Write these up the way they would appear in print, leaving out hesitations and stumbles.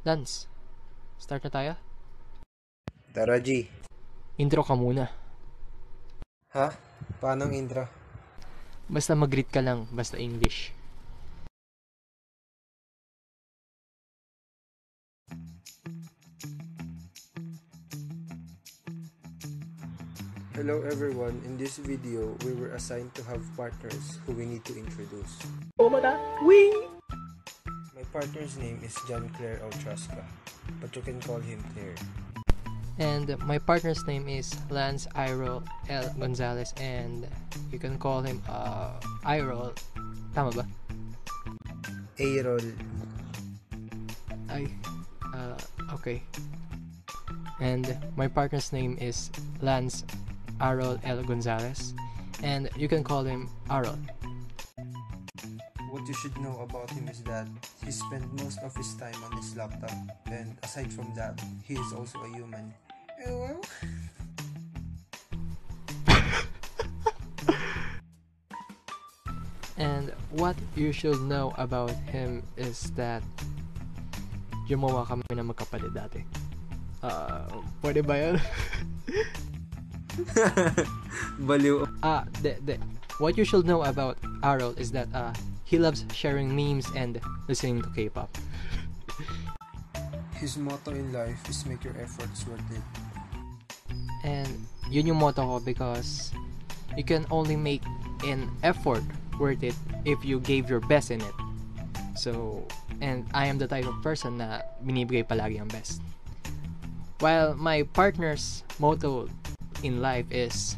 Lance, start na tayo? Tara, G. Intro ka muna. Ha? Paanong intro? Basta mag-greet ka lang, basta English. Hello everyone, in this video, we were assigned to have partners who we need to introduce. My partner's name is John Claire Altrasca, but you can call him Claire. And my partner's name is Lance Iro L. Gonzalez, and you can call him Iro. Tama ba? A-roll. Ay, okay. And my partner's name is Lance Arol L. Gonzalez, and you can call him Arol. What you should know about him is that he spent most of his time on his laptop, and aside from that, he is also a human. Well, And what you should know about him is that gumawa kami ng magkapatid dati. Pwede ba yan? baliw. What you should know about Arol is that he loves sharing memes and listening to K-pop. His motto in life is make your efforts worth it. And yun yung motto ko because you can only make an effort worth it if you gave your best in it. So, and I am the type of person na binibigay palagi ang best. While my partner's motto in life is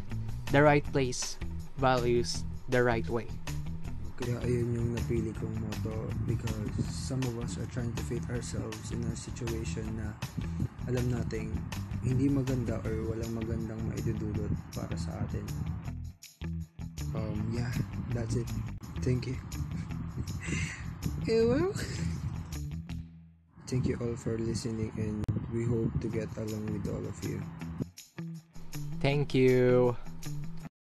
the right place, values the right way. Kaya ayun yung napili kong motto because some of us are trying to fit ourselves in a situation na alam nating hindi maganda or walang magandang maidudulot para sa atin. Yeah, that's it. Thank you. Well, thank you all for listening, and we hope to get along with all of you. Thank you.